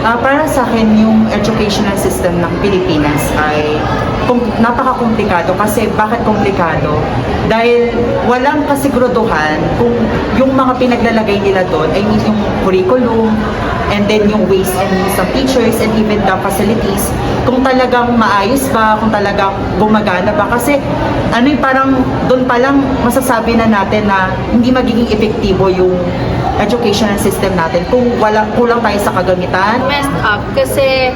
Para sa akin, yung educational system ng Pilipinas ay napaka-komplikado. Kasi bakit komplikado? Dahil walang kasiguraduhan kung yung mga pinaglalagay nila doon ay yung curriculum, and then yung ways and means of teachers, and even the facilities, kung talagang maayos ba, kung talagang gumagana ba. Kasi parang doon pa lang masasabi na natin na hindi magiging epektibo yung educational system natin kung kulang tayo sa kagamitan. Messed up kasi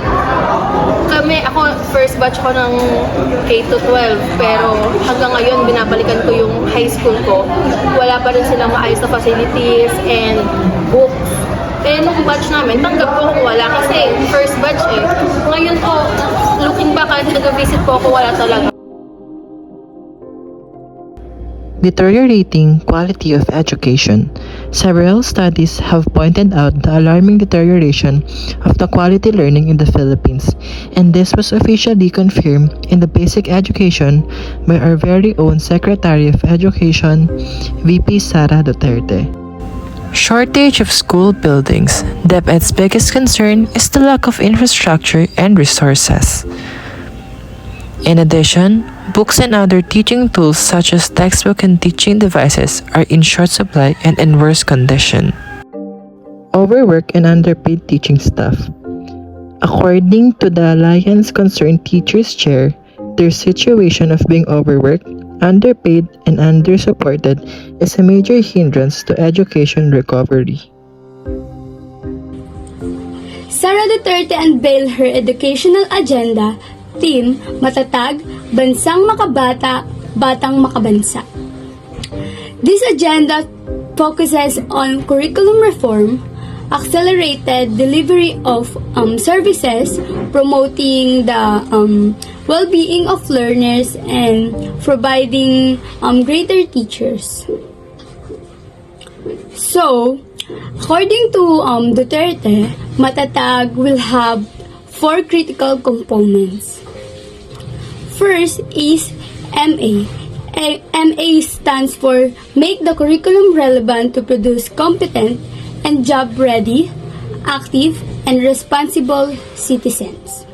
ako first batch ko ng K to 12, pero hanggang ngayon binabalikan ko yung high school ko. Wala pa rin silang maayos na facilities and books. Nung batch namin, tanggap ko kung wala kasi first batch eh. Ngayon po, looking back kahit nag-visit po ako, wala talaga. Deteriorating quality of education. Several studies have pointed out the alarming deterioration of the quality learning in the Philippines, and this was officially confirmed in the basic education by our very own Secretary of Education, VP Sara Duterte. Shortage of school buildings. DepEd's biggest concern is the lack of infrastructure and resources. In addition, books and other teaching tools such as textbook and teaching devices are in short supply and in worse condition. Overwork and underpaid teaching staff. According to the Alliance Concerned Teachers Chair, their situation of being overworked, underpaid, and undersupported is a major hindrance to education recovery. Sara Duterte unveiled her educational agenda, theme, Matatag, Bansang Makabata, Batang Makabansa. This agenda focuses on curriculum reform, accelerated delivery of services, promoting the well-being of learners, and providing greater teachers. So, according to Duterte, Matatag will have 4 critical components. First is MA. MA stands for Make the Curriculum Relevant to Produce Competent and Job-Ready, Active, and Responsible Citizens.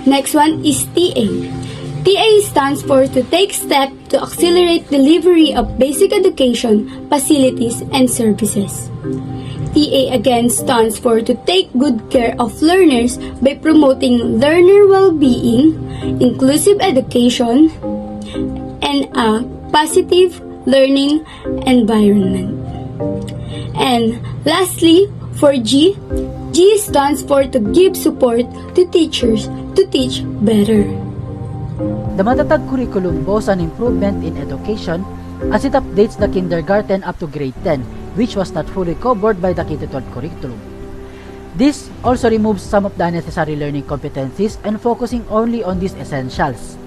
Next one is TA. TA stands for To Take Steps to Accelerate Delivery of Basic Education, Facilities, and Services. TA again stands for To Take Good Care of Learners by promoting learner well-being, inclusive education, and a positive learning environment. And lastly, for G stands for To Give Support to Teachers to teach better. The Matatag curriculum boasts an improvement in education as it updates the kindergarten up to grade 10, which was not fully covered by the K-12 curriculum. This also removes some of the unnecessary learning competencies and focusing only on these essentials.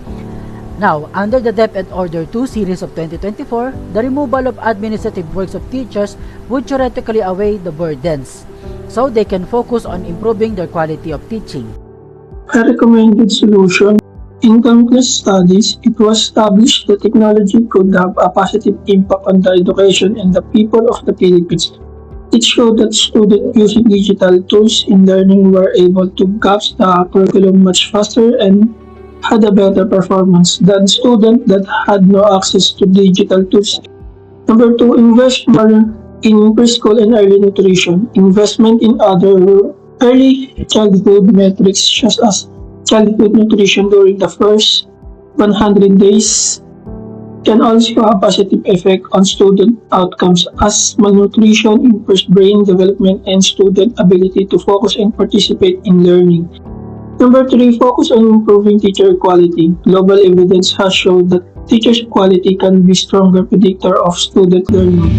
Now, under the DepEd Order 2 series of 2024, the removal of administrative works of teachers would theoretically away the burdens, so they can focus on improving their quality of teaching. A recommended solution. In countless studies, it was established that technology could have a positive impact on the education and the people of the Philippines. It showed that students using digital tools in learning were able to grasp the curriculum much faster and had a better performance than students that had no access to digital tools. Number 2, invest more in preschool and early nutrition. Investment in other early childhood metrics such as childhood nutrition during the first 100 days can also have a positive effect on student outcomes, as malnutrition impairs brain development and student ability to focus and participate in learning. Number 3, focus on improving teacher quality. Global evidence has shown that teachers' quality can be a stronger predictor of student learning.